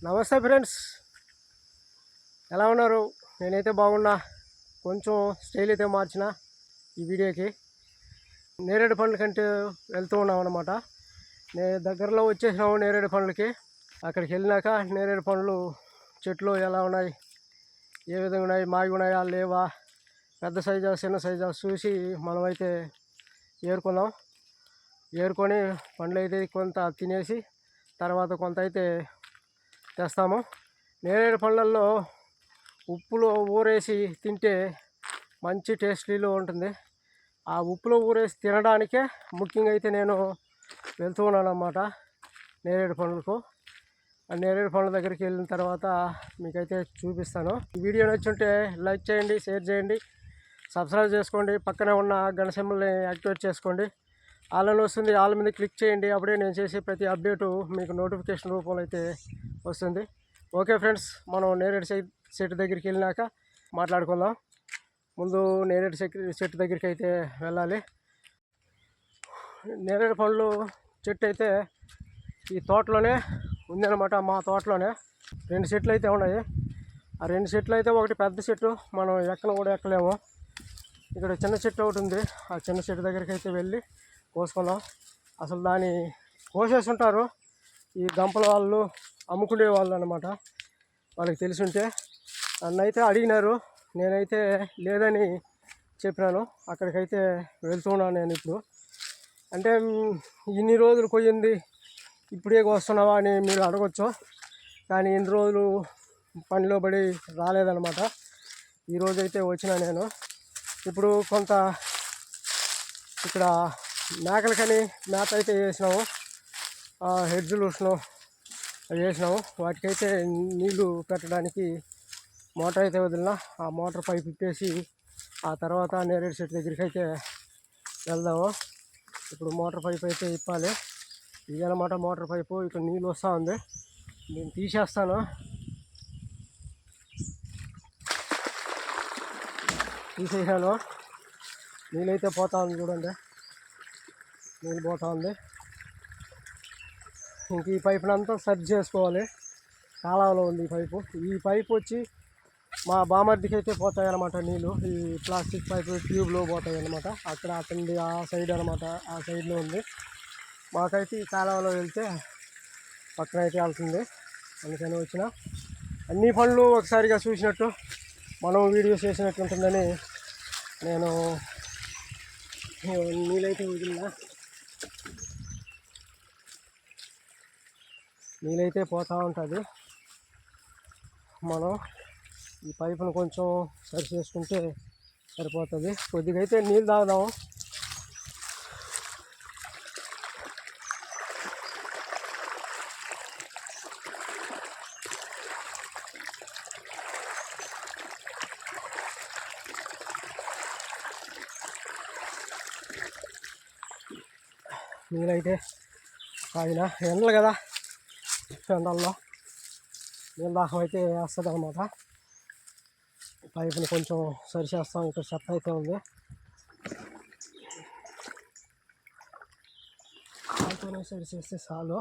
నమస్తే ఫ్రెండ్స్, ఎలా ఉన్నారు? నేనైతే బాగున్నా. కొంచెం స్టైల్ అయితే మార్చిన ఈ వీడియోకి. నేరేడు పండ్ల కంటే వెళ్తూ ఉన్నాం అన్నమాట. దగ్గరలో వచ్చేసినాము నేరేడు పండ్లకి. అక్కడికి వెళ్ళినాక నేరేడు పండ్లు చెట్లు ఎలా ఉన్నాయి, ఏ విధంగా ఉన్నాయి, మాగి ఉన్నాయా లేవా, పెద్ద సైజా చిన్న సైజా చూసి మనమైతే ఏరుకుందాం. ఏరుకొని పండ్లు అయితే కొంత తినేసి తర్వాత కొంత అయితే తెస్తాము. నేరేడు పండ్లల్లో ఉప్పులో ఊరేసి తింటే మంచి టేస్టీలో ఉంటుంది. ఆ ఉప్పులో ఊరేసి తినడానికే ముఖ్యంగా అయితే నేను వెళ్తూ ఉన్నాను అన్నమాట నేరేడు పండ్లకు. ఆ నేరేడు పండ్ల దగ్గరికి వెళ్ళిన తర్వాత మీకైతే చూపిస్తాను. ఈ వీడియో నచ్చుంటే లైక్ చేయండి, షేర్ చేయండి, సబ్స్క్రైబ్ చేసుకోండి. పక్కనే ఉన్న గంట సింబల్ని యాక్టివేట్ చేసుకోండి. ఆల్ అని వస్తుంది, ఆల్ మీద క్లిక్ చేయండి. అప్పుడే నేను చేసే ప్రతి అప్డేటు మీకు నోటిఫికేషన్ రూపంలో అయితే వస్తుంది. ఓకే ఫ్రెండ్స్, మనం నేరేడు చెట్టు దగ్గరికి వెళ్ళినాక మాట్లాడుకుందాం. ముందు నేరేడు చెట్టు దగ్గరికి అయితే వెళ్ళాలి. నేరేడు పండ్లు చెట్టు అయితే ఈ తోటలోనే ఉందన్నమాట. మా తోటలోనే 2 చెట్లు అయితే ఉన్నాయి. ఆ 2 చెట్లు అయితే ఒకటి పెద్ద చెట్టు, మనం కూడా ఎక్కలేము. ఇక్కడ చిన్న చెట్టు ఒకటి ఉంది. ఆ చిన్న చెట్టు దగ్గరికి అయితే వెళ్ళి కోసుకుందాం. అసలు దాన్ని కోసేసి ఉంటారు ఈ గంపల వాళ్ళు, అమ్ముకునే వాళ్ళు అన్నమాట. వాళ్ళకి తెలిసి ఉంటే నన్ను అయితే అడిగినారు, నేనైతే లేదని చెప్పినాను. అక్కడికైతే వెళ్తున్నాను నేను ఇప్పుడు. అంటే ఇన్ని రోజులు కొయ్యింది ఇప్పుడే వస్తున్నావా అని మీరు అడగచ్చు. కానీ ఇన్ని రోజులు పనిలో పడి రాలేదన్నమాట. ఈరోజైతే వచ్చిన నేను. ఇప్పుడు కొంత ఇక్కడ మేకలకని మేత అయితే వేసినాము, హెడ్జులు వేసినాము. వాటికైతే నీళ్లు పెట్టడానికి మోటార్ అయితే వదిలినా. ఆ మోటార్ పైప్ ఇప్పేసి ఆ తర్వాత నేరేడు చెట్టు దగ్గరికి అయితే వెళ్దాము. ఇప్పుడు మోటార్ పైప్ అయితే ఇప్పాలి. ఇదన్నమాట మోటార్ పైపు. ఇక్కడ నీళ్ళు వస్తూ ఉంది, నేను తీసేస్తాను. తీసేసాను. నీళ్ళైతే పోతా ఉంది, చూడండి నీళ్ళు పోతా ఉంది. ఇంక ఈ పైపునంతా సర్జ్ చేసుకోవాలి. కాలువలో ఉంది ఈ పైపు వచ్చి మా బామర్దికి అయితే పోతాయి అన్నమాట నీళ్ళు. ఈ ప్లాస్టిక్ పైపు ట్యూబ్లో పోతాయి అన్నమాట. అక్కడ అతనిది ఆ సైడ్ అనమాట, ఆ సైడ్లో ఉంది. మాకైతే ఈ కాలువలో వెళ్తే పక్కన అయితే వెళ్తుంది. అందుకని వచ్చిన అన్ని పనులు ఒకసారిగా చూసినట్టు మనం వీడియో చేసినట్టు ఉంటుందని నేను నీళ్ళైతే వదిలినా. నీళ్ళైతే పోతూ ఉంటుంది. మనం ఈ పైపును కొంచెం సరి చేసుకుంటే సరిపోతుంది. కొద్దిగా అయితే నీళ్ళు తాగుదాము. నీళ్ళైతే తాగిన ఎండలు కదా, ఎండల్లో నీళ్ళ దాహం అయితే వేస్తుంది అనమాట. పైపుని కొంచెం సరి చేస్తాం. ఇక్కడ చెత్త అయితే ఉంది, పైపుని సరి చేస్తే చాలు.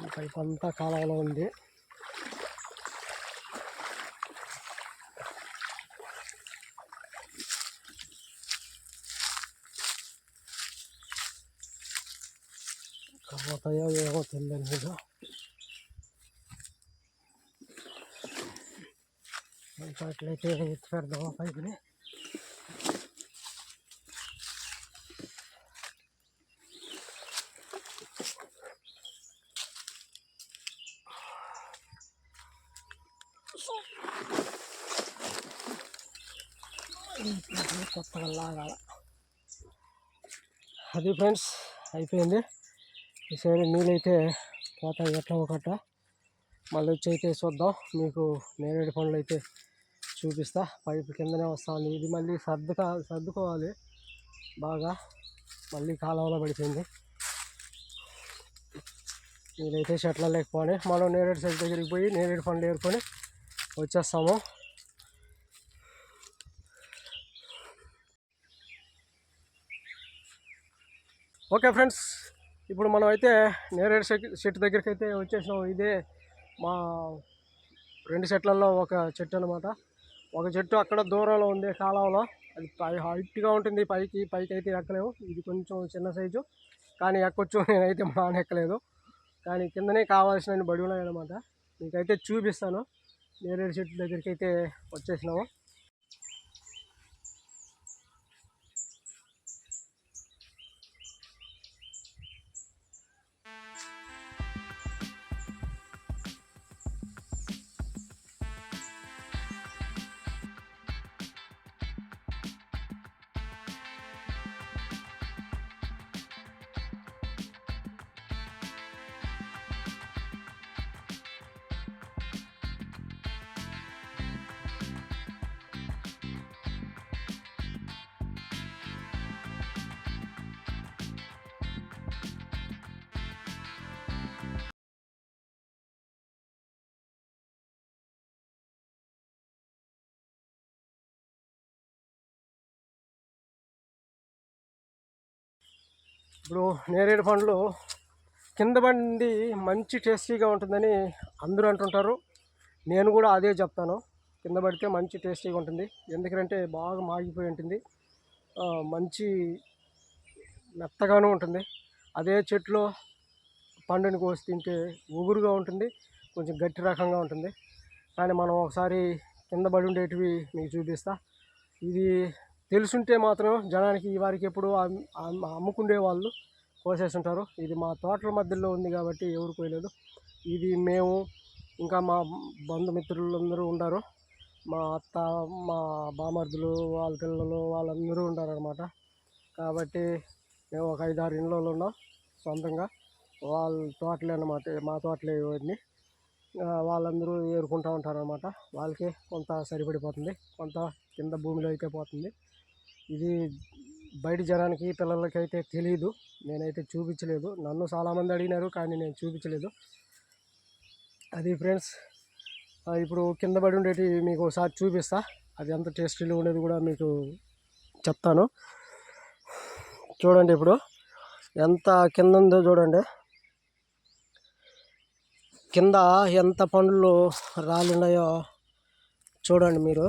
ఈ పైపు అంతా కాలంలో ఉంది. పోతాయో ఏమో తెలియదు మీరు. అట్లయితే ఎత్తి పెడదాము పైపుని. కొత్తగా లాగాల. అది ఫ్రెండ్స్, అయిపోయింది. ఈ సైడ్ నీళ్ళైతే పోతాయి ఎట్లా ఒకట. మళ్ళీ వచ్చి అయితే చూద్దాం. మీకు నేరేడు పండ్లు అయితే చూపిస్తా. పైపు కిందనే వస్తుంది. ఇది మళ్ళీ సర్దుకోవాలి బాగా. మళ్ళీ కాలువలో పడిపోయింది. నీళ్ళైతే చెట్ల లేకపోతే మనం నేరేడు చెట్టు దగ్గరికి పోయి నేరేడు పండ్లు ఏరుకొని వచ్చేస్తాము. ఓకే ఫ్రెండ్స్, ఇప్పుడు మనం అయితే నేరేడు చెట్టు దగ్గరికి అయితే వచ్చేసినాం. ఇదే మా 2 చెట్లలో ఒక చెట్టు అనమాట. ఒక చెట్టు అక్కడ దూరంలో ఉంది కాలంలో, అది హైట్గా ఉంటుంది. పైకి అయితే ఎక్కలేము. ఇది కొంచెం చిన్న సైజు కానీ ఎక్కొచ్చు. నేనైతే ఎక్కలేదు కానీ కిందనే కావాల్సిన బడి ఉన్నాయి అనమాట. మీకైతే చూపిస్తాను. నేరేడు చెట్టు దగ్గరికి అయితే వచ్చేసినాము. ఇప్పుడు నేరేడు పండ్లు కింద బండి మంచి టేస్టీగా ఉంటుందని అందరూ అంటుంటారు. నేను కూడా అదే చెప్తాను. కింద పడితే మంచి టేస్టీగా ఉంటుంది. ఎందుకంటే బాగా మాగిపోయి ఉంటుంది, మంచి మెత్తగాను ఉంటుంది. అదే చెట్లో పండుని కోసి తింటే ఉగురుగా ఉంటుంది, కొంచెం గట్టి రకంగా ఉంటుంది. కానీ మనం ఒకసారి కింద పడి ఉండేటివి మీకు చూపిస్తా. ఇది తెలుసుంటే మాత్రం జనానికి ఈ వారికి ఎప్పుడు అమ్ముకుండే వాళ్ళు కోసేస్తుంటారు. ఇది మా తోటల మధ్యలో ఉంది కాబట్టి ఎవరు కోయలేదు. ఇది మేము ఇంకా మా బంధుమిత్రులందరూ ఉన్నారు. మా అత్త, మా బామర్దులు, వాళ్ళ పిల్లలు వాళ్ళందరూ ఉంటారనమాట. కాబట్టి మేము ఒక 5-6 ఇండ్లలో ఉన్నాం సొంతంగా. వాళ్ళ తోటలే అన్నమాట, మా తోటలే ఇవన్నీ. వాళ్ళందరూ ఏరుకుంటూ ఉంటారనమాట. వాళ్ళకే కొంత సరిపడిపోతుంది, కొంత కింద భూమిలో అయితే పోతుంది. ఇది బయట జనానికి పిల్లలకి అయితే తెలియదు. నేనైతే చూపించలేదు. నన్ను చాలామంది అడిగినారు కానీ నేను చూపించలేదు. అది ఫ్రెండ్స్. ఇప్పుడు కింద పడి ఉండేటి మీకు ఒకసారి చూపిస్తా. అది ఎంత టేస్టీలో ఉండేది కూడా మీకు చెప్తాను. చూడండి ఇప్పుడు ఎంత కింద ఉందో చూడండి. కింద ఎంత పండ్లు రాలిన్నాయో చూడండి మీరు.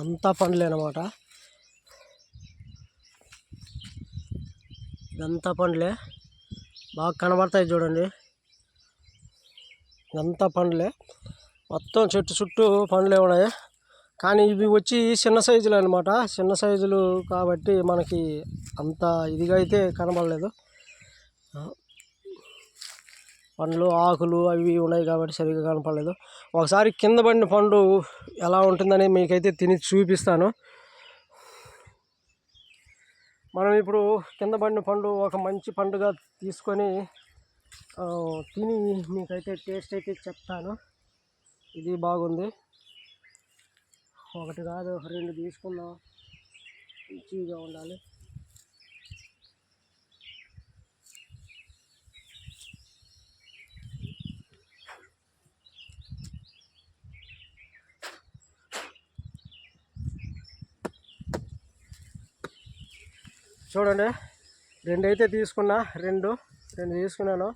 ఎంత పండ్లే అన్నమాట. ఇదంతా పండ్లే బాగా కనబడతాయి చూడండి. ఎంత పండ్లే, మొత్తం చెట్టు చుట్టూ పండ్లే ఉన్నాయి. కానీ ఇవి వచ్చి చిన్న సైజులు అనమాట. చిన్న సైజులు కాబట్టి మనకి అంత ఇదిగా అయితే కనబడలేదు. పండ్లు ఆకులు అవి ఉన్నాయి కాబట్టి సరిగ్గా కనపడలేదు. ఒకసారి కింద పడిన పండు ఎలా ఉంటుందని మీకైతే తిని చూపిస్తాను. మనం ఇప్పుడు కింద పడిన పండు ఒక మంచి పండుగ తీసుకొని తిని మీకైతే టేస్ట్ అయితే చెప్తాను. ఇది బాగుంది. ఒకటి కాదు 2 తీసుకుందాం, మంచిగా ఉండాలి. చూడండి, 2 అయితే తీసుకున్నా. 2 తీసుకున్నాను.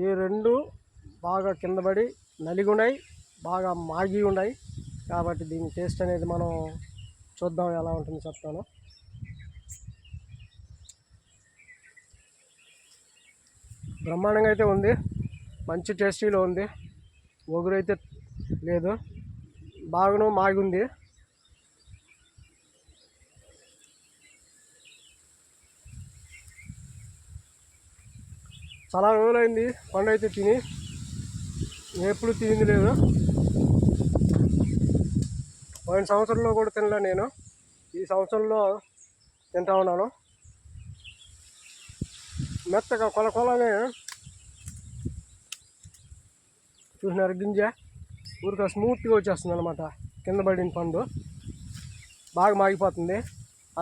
ఈ 2 బాగా కింద పడి నలిగి ఉన్నాయి, బాగా మాగి ఉన్నాయి. కాబట్టి దీని టేస్ట్ అనేది మనం చూద్దాం ఎలా ఉంటుందో చెప్తాను. బ్రహ్మాండంగా అయితే ఉంది, మంచి టేస్టీలో ఉంది. ఒగురు అయితే లేదు, బాగాను మాగి ఉంది. చాలా రోజులైంది పండు అయితే తిని, ఎప్పుడు తినింది లేదు. పోయిన సంవత్సరంలో కూడా తినలే నేను, ఈ సంవత్సరంలో తింటా ఉన్నాను. మెత్తగా కొలనే చూసినారు, గింజ ఊరిక స్మూత్గా వచ్చేస్తుంది అనమాట. కింద పడిన పండు బాగా మాగిపోతుంది,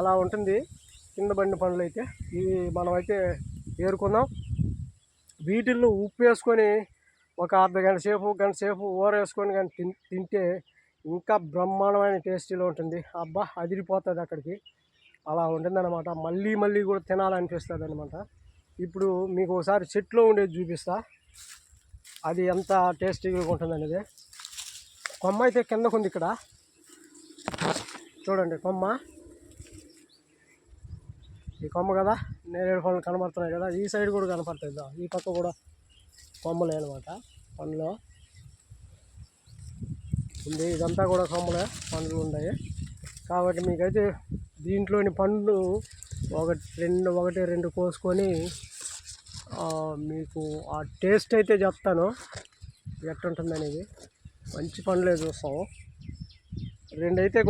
అలా ఉంటుంది కింద పడిన పండ్లు అయితే. ఇవి మనమైతే ఏరుకుందాం. వీటిల్లో ఉప్పు వేసుకొని ఒక గంట సేపు ఊరేసుకొని కానీ తింటే ఇంకా బ్రహ్మాండమైన టేస్టీలో ఉంటుంది. అబ్బా అదిరిపోతుంది అక్కడికి. అలా ఉంటుందన్నమాట. మళ్ళీ మళ్ళీ కూడా తినాలనిపిస్తుంది అనమాట. ఇప్పుడు మీకు ఒకసారి చెట్లో ఉండేది చూపిస్తా, అది ఎంత టేస్టీగా ఉంటుందనేది. కొమ్మ అయితే కిందకుంది ఇక్కడ చూడండి. కొమ్మ ఈ కొమ్మ కదా, నేరేడు పండ్లు కనబడుతున్నాయి కదా, ఈ సైడ్ కూడా కనపడుతుంది. ఈ పక్క కూడా కొమ్మలే అనమాట, పండ్లు ఉంది. ఇదంతా కూడా కొమ్మలే, పండ్లు ఉన్నాయి. కాబట్టి మీకైతే దీంట్లోని పండ్లు ఒకటి రెండు కోసుకొని మీకు ఆ టేస్ట్ అయితే చెప్తాను ఎట్టుంటుంది అనేది. మంచి పండ్లే చూస్తాము. రెండైతే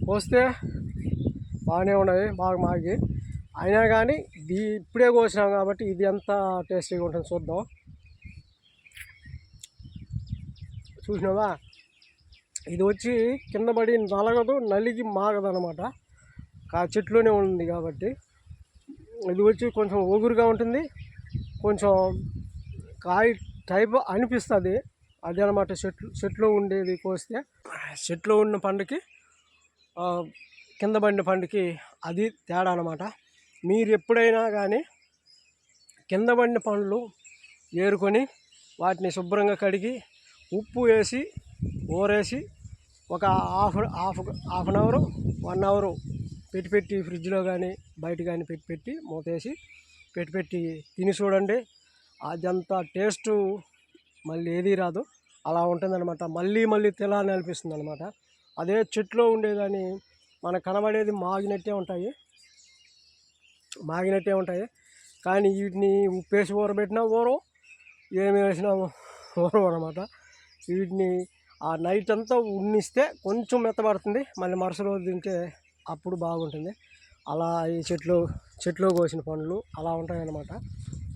కోస్తే బాగానే ఉన్నాయి, బాగా మాగి. అయినా కానీ ఇప్పుడే కోసినాం కాబట్టి ఇది ఎంత టేస్టీగా ఉంటుంది చూద్దాం. చూసినావా, ఇది వచ్చి కింద పడి నలిగి మాగదు అనమాట. చెట్లోనే ఉంది కాబట్టి. ఇది వచ్చి కొంచెం ఒగురుగా ఉంటుంది, కొంచెం కాయ టైప్ అనిపిస్తుంది. అది అనమాట చెట్లో ఉండేది. కోస్తే చెట్లో ఉన్న పండుకి కింద పడిన పండుకి అది తేడా అనమాట. మీరు ఎప్పుడైనా కానీ కింద పడిన పండ్లు ఏరుకొని వాటిని శుభ్రంగా కడిగి ఉప్పు వేసి ఊరేసి ఒక హాఫ్ అన్ అవర్ 1 అవర్ పెట్టి ఫ్రిడ్జ్లో కానీ బయట కానీ పెట్టి మూతేసి పెట్టి తిని చూడండి. అదంతా టేస్టు మళ్ళీ ఏది రాదు, అలా ఉంటుందన్నమాట. మళ్ళీ మళ్ళీ తినాలని అనిపిస్తుంది అనమాట. అదే చెట్లో ఉండేదని మనకు కనబడేది మాగినట్టే ఉంటాయి. కానీ వీటిని ఉప్పేసి ఊరబెట్టినా ఊరం, ఏమి వేసినా ఊరం అనమాట. వీటిని ఆ నైట్ అంతా ఉన్నిస్తే కొంచెం మెత్తబడుతుంది, మళ్ళీ మరుసటి రోజు తింటే అప్పుడు బాగుంటుంది. అలా ఈ చెట్లో కోసిన పండ్లు అలా ఉంటాయన్నమాట.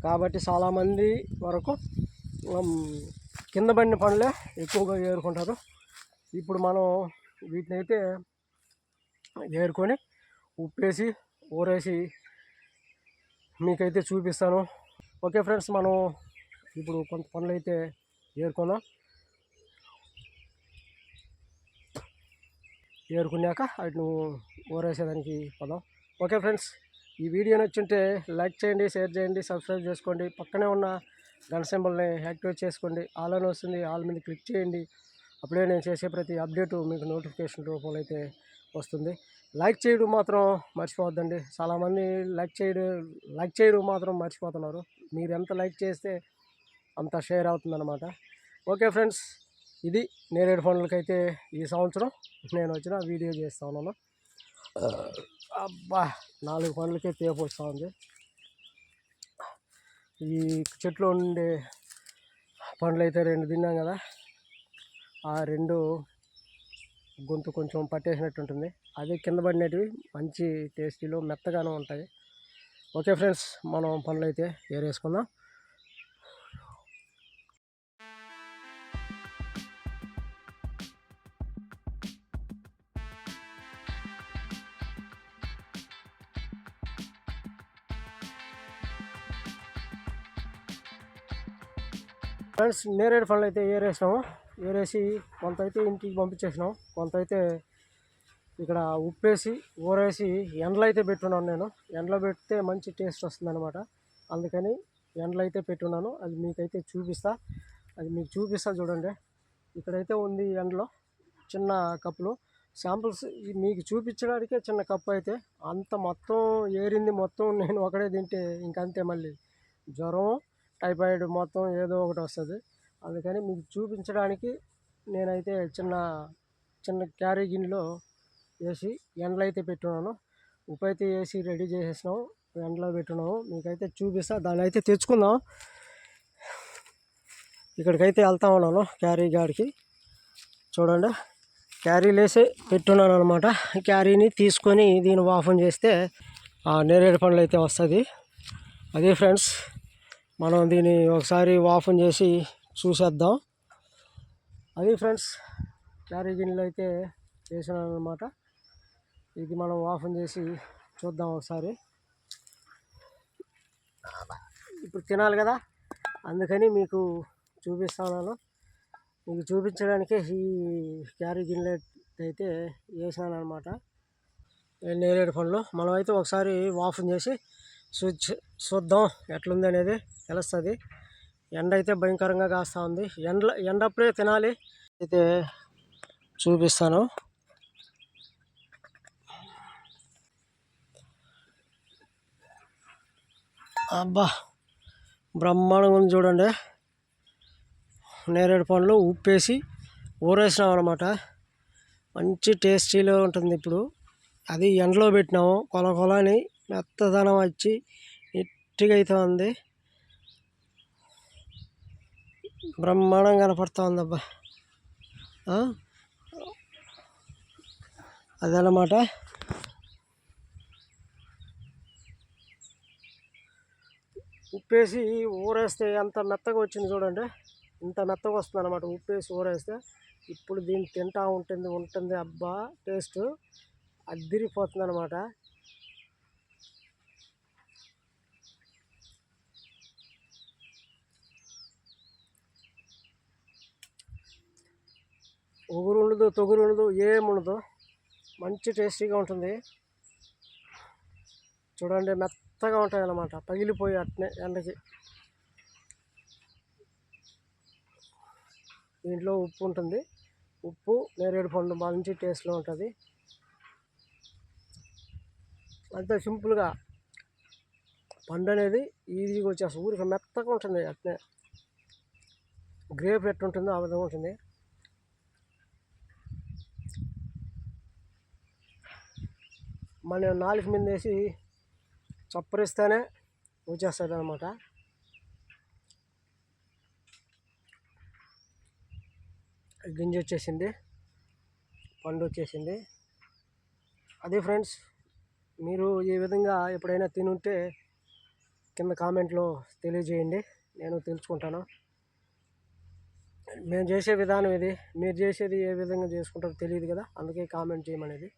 కాబట్టి చాలామంది వరకు కింద పడిన పండ్లే ఎక్కువగా ఏరుకుంటారు. ఇప్పుడు మనం వీటిని అయితే ఏరుకొని ఉప్పేసి ఊరేసి మీకైతే చూపిస్తాను. ఓకే ఫ్రెండ్స్, మనం ఇప్పుడు కొంత పండ్లు అయితే ఏరుకున్నాం. ఏరుకున్నాక వాటిని ఊరేసేదానికి పోదాం. ఓకే ఫ్రెండ్స్, ఈ వీడియో నచ్చుంటే లైక్ చేయండి, షేర్ చేయండి, సబ్స్క్రైబ్ చేసుకోండి. పక్కనే ఉన్న గంట సింబల్ని యాక్టివేట్ చేసుకోండి. ఆల్ అని వస్తుంది, ఆల్ మీద క్లిక్ చేయండి. అప్పుడే నేను చేసే ప్రతి అప్డేటు మీకు నోటిఫికేషన్ రూపంలో అయితే వస్తుంది. లైక్ చేయడం మాత్రం మర్చిపోవద్దండి. చాలామంది లైక్ చేయడం మాత్రం మర్చిపోతున్నారు. మీరు ఎంత లైక్ చేస్తే అంత షేర్ అవుతుందన్నమాట. ఓకే ఫ్రెండ్స్, ఇది నేరేడు పండ్లకైతే ఈ సంవత్సరం నేను వచ్చిన వీడియో చేస్తా ఉన్నాను. అబ్బా, 4 పండ్లకే తేపు వస్తూ ఉంది. ఈ చెట్లో ఉండే పండ్లు అయితే 2 తిన్నాం కదా, ఆ 2 గొంతు కొంచెం పట్టేసినట్టు ఉంటుంది. అదే కింద పడినవి మంచి టేస్టీలో మెత్తగానే ఉంటాయి. ఓకే ఫ్రెండ్స్, మనం పండ్లు అయితే ఏరేసుకుందాం. ఫ్రెండ్స్, నేరేడు పండ్లు అయితే ఏరేసి కొంత అయితే ఇంటికి పంపించేసినాం. కొంత అయితే ఇక్కడ ఉప్పేసి ఊరేసి ఎండలో అయితే పెట్టున్నాను. నేను ఎండలో పెడితే మంచి టేస్ట్ వస్తుంది అనమాట. అందుకని ఎండలో అయితే పెట్టున్నాను. అది మీకైతే చూపిస్తా. చూడండి. ఇక్కడైతే ఉంది ఎండలో చిన్న కప్పులు శాంపుల్స్ మీకు చూపించడానికే. చిన్న కప్పు అయితే అంత మొత్తం ఏరింది. మొత్తం నేను ఒకడే తింటే ఇంకంతే, మళ్ళీ జ్వరం టైఫాయిడ్ మొత్తం ఏదో ఒకటి వస్తుంది. అందుకని మీకు చూపించడానికి నేనైతే చిన్న క్యారీ గిన్నెలో వేసి ఎండలో అయితే పెట్టున్నాను. ఉప్పు అయితే వేసి రెడీ చేసేసినాం, ఎండలో పెట్టున్నాము. మీకైతే చూపిస్తా. దాన్ని అయితే తెచ్చుకుందాం. ఇక్కడికైతే వెళ్తా ఉన్నాను క్యారీ గాడికి. చూడండి, క్యారీలు వేసి పెట్టున్నాను అనమాట. క్యారీని తీసుకొని దీన్ని ఓపెన్ చేస్తే ఆ నేరేడు పండ్లు అయితే వస్తుంది. అదే ఫ్రెండ్స్, మనం దీన్ని ఒకసారి ఓపెన్ చేసి చూసేద్దాం. అది ఫ్రెండ్స్, క్యారీ గిన్నెలు అయితే వేసినాను అనమాట. ఇది మనం ఓపెన్ చేసి చూద్దాం ఒకసారి. ఇప్పుడు తినాలి కదా, అందుకని మీకు చూపిస్తున్నాను. మీకు చూపించడానికే ఈ క్యారీ గిన్నెలు అయితే వేసినాను అనమాట. నేరేడు పండ్లు మనమైతే ఒకసారి ఓపెన్ చేసి చూద్దాం ఎట్లుంది అనేది తెలుస్తుంది. ఎండ అయితే భయంకరంగా కాస్తూ ఉంది. ఎండప్పుడే తినాలి. అయితే చూపిస్తాను. అబ్బా బ్రహ్మాండంగా ఉంది చూడండి. నేరేడు పండ్లు ఉప్పేసి ఊరేసినాం అనమాట. మంచి టేస్టీలో ఉంటుంది. ఇప్పుడు అది ఎండలో పెట్టినాము, కొలని మెత్తదనం వచ్చి గట్టిగా అయితే ఉంది. బ్రహ్మాండంగా కనపడుతూ ఉందబ్బా. అదనమాట. ఉప్పేసి ఊరేస్తే ఎంత మెత్తగా వచ్చింది చూడండి. ఇంత మెత్తగా వస్తుంది అనమాట ఉప్పేసి ఊరేస్తే. ఇప్పుడు దీన్ని తింటా ఉంటుంది అబ్బా టేస్ట్ అద్దిరిపోతుంది అనమాట. ఒగురు ఉండదు, తొగురు ఉండదు, ఏముండదు. మంచి టేస్టీగా ఉంటుంది చూడండి. మెత్తగా ఉంటాయి అన్నమాట, పగిలిపోయి అట్నే ఎండకి. దీంట్లో ఉప్పు ఉంటుంది. ఉప్పు నేరేడు పండు మంచి టేస్ట్లో ఉంటుంది. అంతే సింపుల్గా పండు అనేది ఈజీగా వచ్చేస్తుంది. ఊరికి మెత్తగా ఉంటుంది అట్నే. గ్రేప్ ఎట్టుంటుందో ఆ విధంగా ఉంటుంది. మనం నాలుగు మీద వేసి చప్పరిస్తేనే వచ్చేస్తుంది అనమాట. గింజ వచ్చేసింది, పండు వచ్చేసింది. అదే ఫ్రెండ్స్, మీరు ఈ విధంగా ఎప్పుడైనా తినుంటే కింద కామెంట్లో తెలియజేయండి, నేను తెలుసుకుంటాను. మేము చేసే విధానం ఇది. మీరు చేసేది ఏ విధంగా చేసుకుంటారో తెలియదు కదా, అందుకే కామెంట్ చేయమనేది.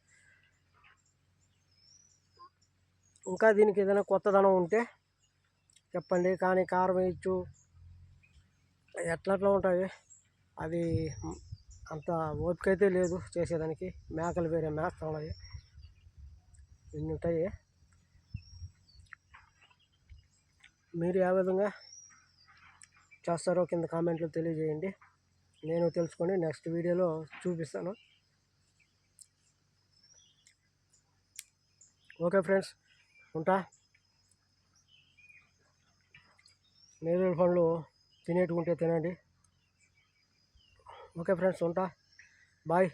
ఇంకా దీనికి ఏదైనా కొత్తదనం ఉంటే చెప్పండి. కానీ కారం వేయచ్చు, ఎట్లా ఉంటాయి. అది అంత ఓపిక అయితే లేదు చేసేదానికి. మేకలు వేరే మేస్తాం, అవి ఇన్ని ఉంటాయి. మీరు ఏ విధంగా చేస్తారో కింద కామెంట్లో తెలియజేయండి, నేను తెలుసుకొని నెక్స్ట్ వీడియోలో చూపిస్తాను. ఓకే ఫ్రెండ్స్, ఉంటా. నేరేడు పండ్లు తినేట్టుకుంటే తినండి. ఓకే ఫ్రెండ్స్, ఉంటా. బాయ్.